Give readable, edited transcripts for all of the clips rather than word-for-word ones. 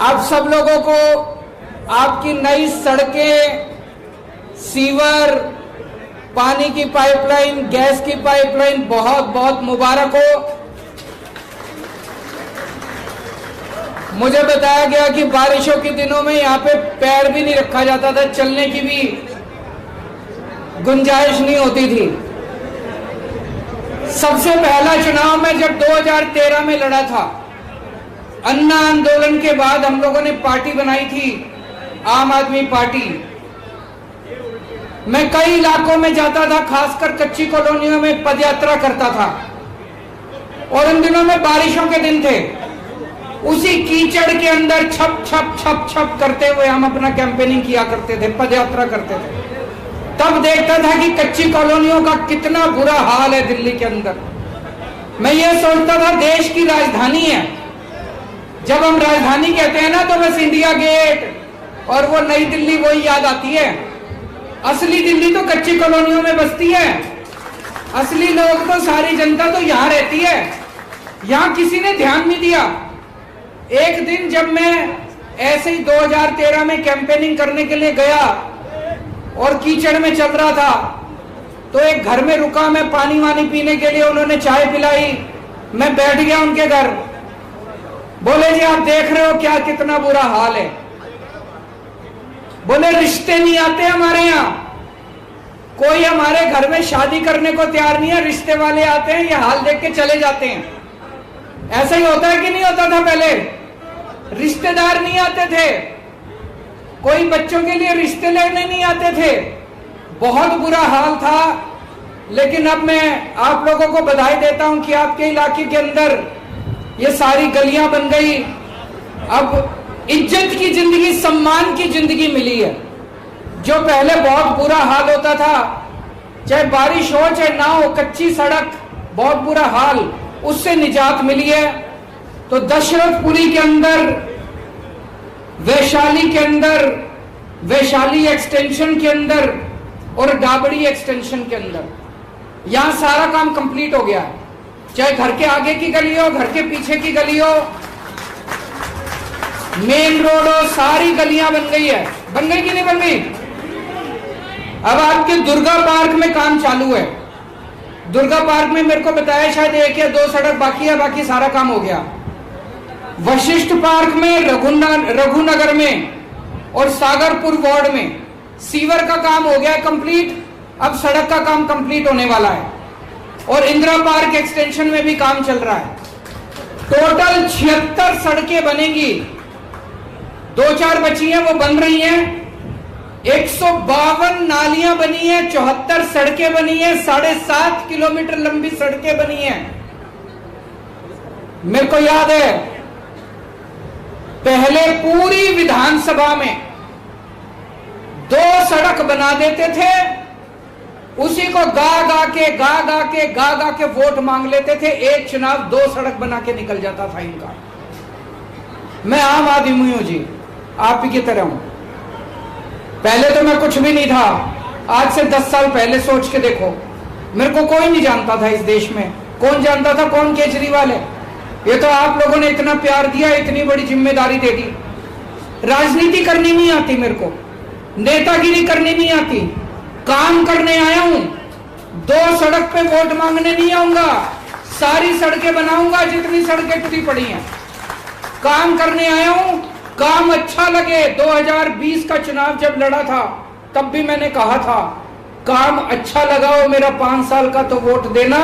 आप सब लोगों को आपकी नई सड़कें, सीवर, पानी की पाइपलाइन, गैस की पाइपलाइन बहुत बहुत मुबारक हो। मुझे बताया गया कि बारिशों के दिनों में यहाँ पे पैर भी नहीं रखा जाता था, चलने की भी गुंजाइश नहीं होती थी। सबसे पहला चुनाव में जब 2013 में लड़ा था, अन्ना आंदोलन के बाद हम लोगों ने पार्टी बनाई थी, आम आदमी पार्टी। मैं कई इलाकों में जाता था, खासकर कच्ची कॉलोनियों में पदयात्रा करता था, और उन दिनों में बारिशों के दिन थे। उसी कीचड़ के अंदर छप छप छप छप करते हुए हम अपना कैंपेनिंग किया करते थे, पदयात्रा करते थे। तब देखता था कि कच्ची कॉलोनियों का कितना बुरा हाल है दिल्ली के अंदर। मैं ये सोचता था देश की राजधानी है, जब हम राजधानी कहते हैं ना तो बस इंडिया गेट और वो नई दिल्ली वही याद आती है। असली दिल्ली तो कच्ची कॉलोनियों में बसती है, असली लोग तो, सारी जनता तो यहां रहती है। यहां किसी ने ध्यान नहीं दिया। एक दिन जब मैं ऐसे ही 2013 में कैंपेनिंग करने के लिए गया और कीचड़ में चल रहा था, तो एक घर में रुका, मैं पानी वानी पीने के लिए, उन्होंने चाय पिलाई, मैं बैठ गया उनके घर। बोले जी आप देख रहे हो क्या कितना बुरा हाल है। बोले रिश्ते नहीं आते हमारे यहाँ, कोई हमारे घर में शादी करने को तैयार नहीं है, रिश्ते वाले आते हैं, ये हाल देख के चले जाते हैं। ऐसा ही होता है कि नहीं होता था पहले? रिश्तेदार नहीं आते थे, कोई बच्चों के लिए रिश्ते लेने नहीं आते थे, बहुत बुरा हाल था। लेकिन अब मैं आप लोगों को बधाई देता हूं कि आपके इलाके के अंदर ये सारी गलियां बन गई। अब इज्जत की जिंदगी, सम्मान की जिंदगी मिली है। जो पहले बहुत बुरा हाल होता था, चाहे बारिश हो चाहे ना हो, कच्ची सड़क, बहुत बुरा हाल, उससे निजात मिली है। तो दशरथपुरी के अंदर, वैशाली के अंदर, वैशाली एक्सटेंशन के अंदर और डाबड़ी एक्सटेंशन के अंदर, यहां सारा काम कंप्लीट हो गया है। चाहे घर के आगे की गली हो, घर के पीछे की गली हो, मेन रोड हो, सारी गलियां बन गई है। बन गई कि नहीं बन गई? अब आपके दुर्गा पार्क में काम चालू है। दुर्गा पार्क में मेरे को बताया शायद 1 या 2 सड़क बाकी है, बाकी सारा काम हो गया। वशिष्ठ पार्क में, रघुनगर में और सागरपुर वार्ड में सीवर का काम हो गया है कंप्लीट। अब सड़क का काम कंप्लीट होने वाला है और इंदिरा पार्क एक्सटेंशन में भी काम चल रहा है। टोटल 76 सड़कें बनेंगी, 2-4 बची हैं वो बन रही हैं। 152 नालियां बनी हैं, 74 सड़कें बनी हैं, 7.5 किलोमीटर लंबी सड़कें बनी हैं। मेरे को याद है पहले पूरी विधानसभा में 2 सड़क बना देते थे, उसी को गा के वोट मांग लेते थे। एक चुनाव 2 सड़क बना के निकल जाता था इनका। मैं आम आदमी हूं जी, आप ही की तरह हूं। पहले तो मैं कुछ भी नहीं था, आज से 10 साल पहले सोच के देखो, मेरे को कोई नहीं जानता था इस देश में। कौन जानता था कौन केजरीवाल है? ये तो आप लोगों ने इतना प्यार दिया, इतनी बड़ी जिम्मेदारी दे दी। राजनीति करनी नहीं आती मेरे को, नेतागिरी करनी नहीं आती, काम करने आया हूं। 2 सड़क पे वोट मांगने नहीं आऊंगा, सारी सड़कें बनाऊंगा जितनी सड़कें टूटी पड़ी हैं। काम करने आया हूं, काम अच्छा लगे। 2020 का चुनाव जब लड़ा था तब भी मैंने कहा था काम अच्छा लगाओ मेरा 5 साल का तो वोट देना,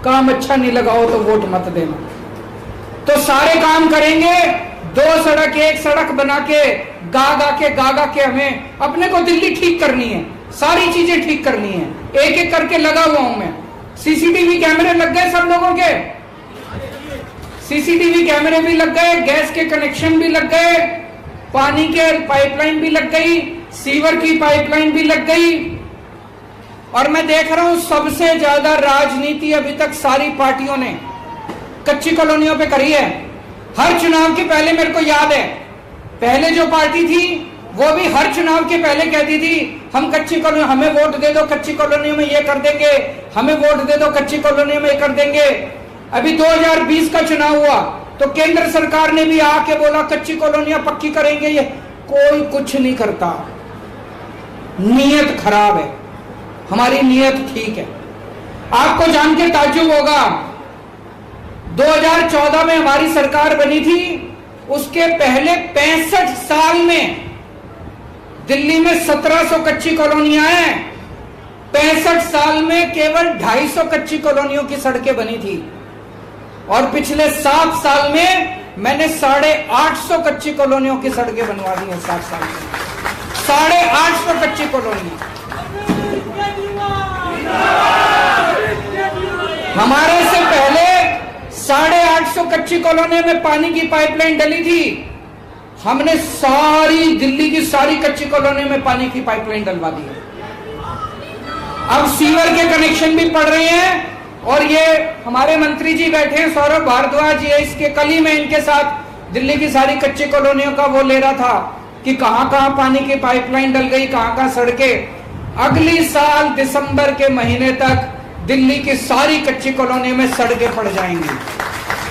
काम अच्छा नहीं लगाओ तो वोट मत देना। तो सारे काम करेंगे, 2 सड़क 1 सड़क बना के गा के हमें अपने को दिल्ली ठीक करनी है, सारी चीजें ठीक करनी है। एक एक करके लगा हुआ हूं मैं। सीसीटीवी कैमरे लग गए सब लोगों के, सीसीटीवी कैमरे भी लग गए, गैस के कनेक्शन भी लग गए, पानी के पाइपलाइन भी लग गई, सीवर की पाइपलाइन भी लग गई। और मैं देख रहा हूं सबसे ज्यादा राजनीति अभी तक सारी पार्टियों ने कच्ची कॉलोनियों पे करी है। हर चुनाव के पहले मेरे को याद है, पहले जो पार्टी थी वो भी हर चुनाव के पहले कहती थी हम कच्ची कॉलोनी, हमें वोट दे दो, कच्ची कॉलोनियों में ये कर देंगे, हमें वोट दे दो, कच्ची कॉलोनियों में ये कर देंगे। अभी 2020 का चुनाव हुआ, तो केंद्र सरकार ने भी आके बोला कच्ची कॉलोनियां पक्की करेंगे, ये कोई कुछ नहीं करता। नीयत खराब है, हमारी नीयत ठीक है। आपको जान के ताज्जुब होगा, 2014 में हमारी सरकार बनी थी, उसके पहले 65 साल में दिल्ली में 1700 कच्ची कॉलोनियां हैं। 65 साल में केवल 250 कच्ची कॉलोनियों की सड़कें बनी थी, और पिछले 7 साल में मैंने 850 कच्ची कॉलोनियों की सड़कें बनवा दी हैं। 7 साल में 850 कच्ची कॉलोनियां। हमारे से पहले 850 कच्ची कॉलोनियों में पानी की पाइपलाइन डली थी। हमने सारी दिल्ली की सारी कच्ची कॉलोनियों में पानी की पाइपलाइन डलवा दी है। अब सीवर के कनेक्शन भी पड़ रहे हैं, और ये हमारे मंत्री जी बैठे हैं सौरभ भारद्वाज, ये इसके कल ही मैं इनके साथ दिल्ली की सारी कच्ची कॉलोनियों का वो ले रहा था कि कहां कहां पानी की पाइपलाइन डल गई, कहां कहां सड़कें। अगली साल दिसंबर के महीने तक दिल्ली की सारी कच्ची कॉलोनियों में सड़कें पड़ जाएंगी।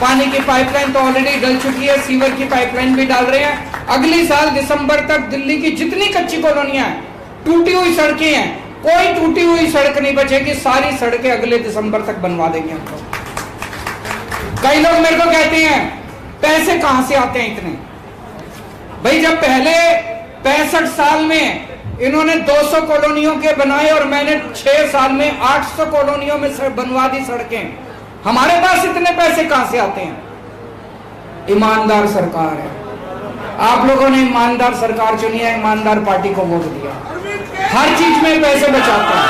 पानी की पाइपलाइन तो ऑलरेडी डल चुकी है, सीवर की पाइपलाइन भी डाल रहे हैं। अगली साल दिसंबर तक दिल्ली की जितनी कच्ची कॉलोनियां हैं, टूटी हुई सड़कें हैं, कोई टूटी हुई सड़क नहीं बचेगी, सारी सड़कें अगले दिसंबर तक बनवा देंगे हम लोग। कई लोग मेरे को कहते हैं पैसे कहां से आते हैं इतने। भाई जब पहले 65 साल में इन्होंने 200 कॉलोनियों के बनाए और मैंने 6 साल में 800 कॉलोनियों में बनवा दी सड़कें, हमारे पास इतने पैसे कहां से आते हैं? ईमानदार सरकार है। आप लोगों ने ईमानदार सरकार चुनी है, ईमानदार पार्टी को वोट दिया। हर चीज में पैसे बचाते हैं,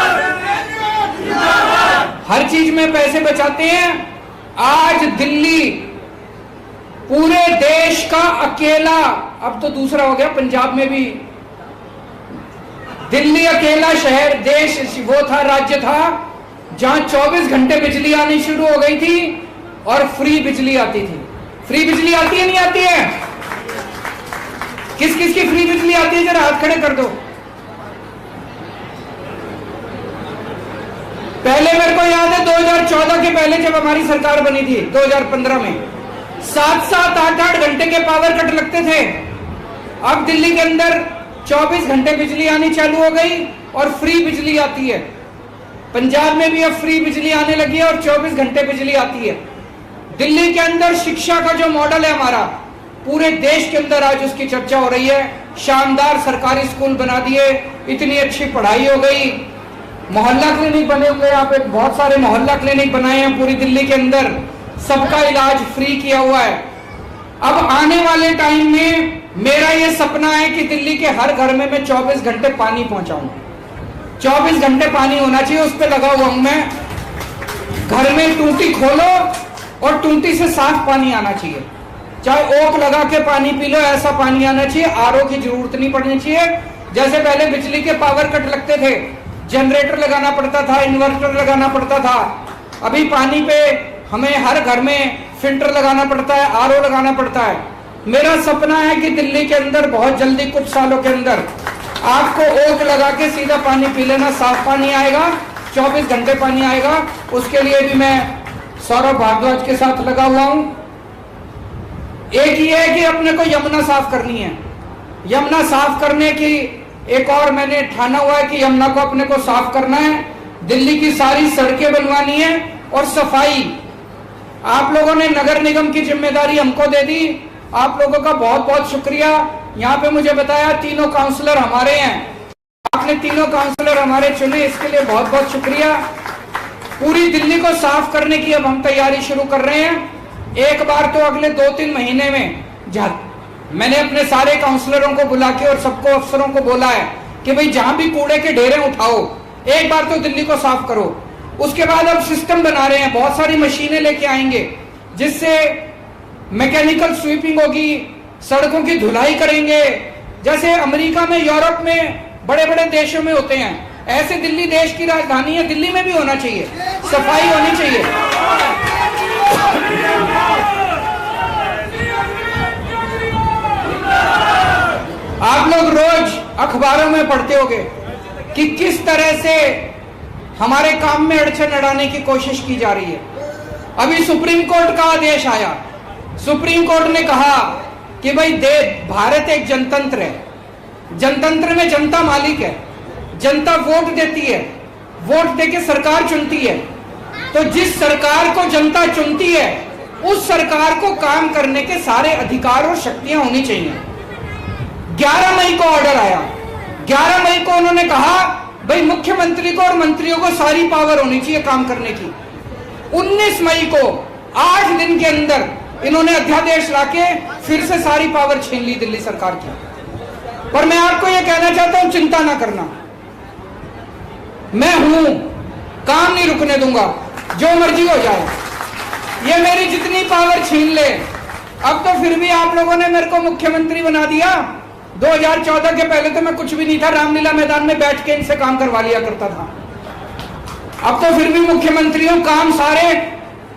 हर चीज में पैसे बचाते हैं। आज दिल्ली पूरे देश का अकेला, अब तो दूसरा हो गया, पंजाब में भी दिल्ली अकेला शहर देश वो था, राज्य था जहां 24 घंटे बिजली आनी शुरू हो गई थी और फ्री बिजली आती थी। फ्री बिजली आती है नहीं आती है? किस किस की फ्री बिजली आती है, जरा हाथ खड़े कर दो। पहले मेरे को याद है 2014 के पहले जब हमारी सरकार बनी थी 2015 में 7-7, 8-8 घंटे के पावर कट लगते थे। अब दिल्ली के अंदर 24 घंटे बिजली आनी चालू हो गई और फ्री बिजली आती है। पंजाब में भी अब फ्री बिजली आने लगी है और 24 घंटे बिजली आती है। दिल्ली के अंदर शिक्षा का जो मॉडल है हमारा, पूरे देश के अंदर आज उसकी चर्चा हो रही है। शानदार सरकारी स्कूल बना दिए, इतनी अच्छी पढ़ाई हो गई। मोहल्ला क्लिनिक बने हुए, यहाँ पे बहुत सारे मोहल्ला क्लिनिक बनाए हैं पूरी दिल्ली के अंदर, सबका इलाज फ्री किया हुआ है। अब आने वाले टाइम में मेरा ये सपना है कि दिल्ली के हर घर में मैं 24 घंटे पानी पहुंचाऊं। 24 घंटे पानी होना चाहिए, उस पर लगा हुआ हूं मैं। घर में टूटी खोलो और टूटी से साफ पानी आना चाहिए, चाहे ओक लगा के पानी पी लो, ऐसा पानी आना चाहिए। आरओ की जरूरत नहीं पड़नी चाहिए। जैसे पहले बिजली के पावर कट लगते थे, जनरेटर लगाना पड़ता था, इन्वर्टर लगाना पड़ता था, अभी पानी पे हमें हर घर में फिल्टर लगाना पड़ता है, आरओ लगाना पड़ता है। मेरा सपना है कि दिल्ली के अंदर बहुत जल्दी, कुछ सालों के अंदर, आपको ओक लगा के सीधा पानी पी लेना, साफ पानी आएगा, 24 घंटे पानी आएगा। उसके लिए भी मैं सौरभ भारद्वाज के साथ लगा हुआ हूं। एक ये है कि अपने को यमुना साफ करनी है। यमुना साफ करने की एक और मैंने ठाना हुआ है कि यमुना को अपने को साफ करना है, दिल्ली की सारी सड़कें बनवानी है और सफाई। आप लोगों ने नगर निगम की जिम्मेदारी हमको दे दी, आप लोगों का बहुत बहुत शुक्रिया। यहाँ पे मुझे बताया 3 काउंसलर हमारे हैं, आपने 3 काउंसलर हमारे चुने, इसके लिए बहुत बहुत शुक्रिया। पूरी दिल्ली को साफ करने की अब हम तैयारी शुरू कर रहे हैं। एक बार तो अगले 2-3 महीने में मैंने अपने सारे काउंसलरों को बुला के और सबको अफसरों को बोला है कि भाई जहां भी कूड़े के ढेरे उठाओ, एक बार तो दिल्ली को साफ करो। उसके बाद अब सिस्टम बना रहे हैं, बहुत सारी मशीनें लेके आएंगे जिससे मैकेनिकल स्वीपिंग होगी, सड़कों की धुलाई करेंगे। जैसे अमेरिका में, यूरोप में, बड़े बड़े देशों में होते हैं, ऐसे दिल्ली देश की राजधानी है, दिल्ली में भी होना चाहिए, सफाई होनी चाहिए। आप लोग रोज अखबारों में पढ़ते होंगे कि किस तरह से हमारे काम में अड़चन अड़ाने की कोशिश की जा रही है। अभी सुप्रीम कोर्ट का आदेश आया, सुप्रीम कोर्ट ने कहा कि भाई भारत एक जनतंत्र है, जनतंत्र में जनता मालिक है, जनता वोट देती है, वोट देके सरकार चुनती है। तो जिस सरकार को जनता चुनती है उस सरकार को काम करने के सारे अधिकार और शक्तियां होनी चाहिए। 11 मई को ऑर्डर आया, 11 मई को उन्होंने कहा भाई मुख्यमंत्री को और मंत्रियों को सारी पावर होनी चाहिए काम करने की। 19 मई को 8 दिन के अंदर इन्होंने अध्यादेश लाके फिर से सारी पावर छीन ली दिल्ली सरकार की। पर मैं आपको यह कहना चाहता हूं, चिंता ना करना, मैं हूं, काम नहीं रुकने दूंगा, जो मर्जी हो जाए, ये मेरी जितनी पावर छीन ले। अब तो फिर भी आप लोगों ने मेरे को मुख्यमंत्री बना दिया। 2014 के पहले तो मैं कुछ भी नहीं था, रामलीला मैदान में बैठ के इनसे काम करवा लिया करता था। अब तो फिर भी मुख्यमंत्री हूं, काम सारे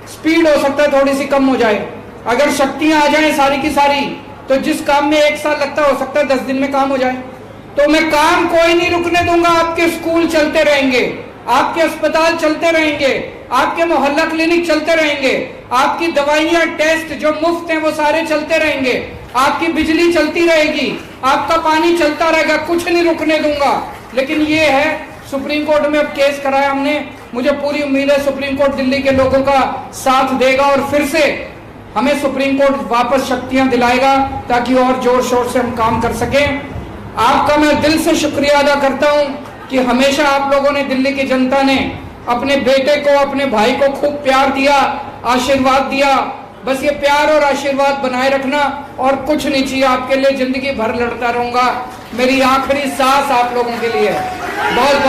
स्पीड हो सकता है थोड़ी सी कम हो जाए, अगर शक्तियां आ जाएं सारी की सारी, तो जिस काम में 1 साल लगता हो सकता है 10 दिन में काम हो जाए। तो मैं काम कोई नहीं रुकने दूंगा। आपके स्कूल चलते रहेंगे, आपके अस्पताल चलते रहेंगे, आपके मोहल्ला क्लिनिक चलते रहेंगे, आपकी दवाइयां टेस्ट जो मुफ्त हैं वो सारे चलते रहेंगे, आपकी बिजली चलती रहेगी, आपका पानी चलता रहेगा, कुछ नहीं रुकने दूंगा। लेकिन ये है, सुप्रीम कोर्ट में अब केस कराया हमने, मुझे पूरी उम्मीद है सुप्रीम कोर्ट दिल्ली के लोगों का साथ देगा और फिर से हमें सुप्रीम कोर्ट वापस शक्तियां दिलाएगा ताकि और जोर शोर से हम काम कर सकें। आपका मैं दिल से शुक्रिया अदा करता हूं कि हमेशा आप लोगों ने, दिल्ली की जनता ने अपने बेटे को, अपने भाई को खूब प्यार दिया, आशीर्वाद दिया। बस ये प्यार और आशीर्वाद बनाए रखना और कुछ नहीं चाहिए, आपके लिए जिंदगी भर लड़ता रहूंगा। मेरी आखिरी सांस आप लोगों के लिए है। बहुत बहुत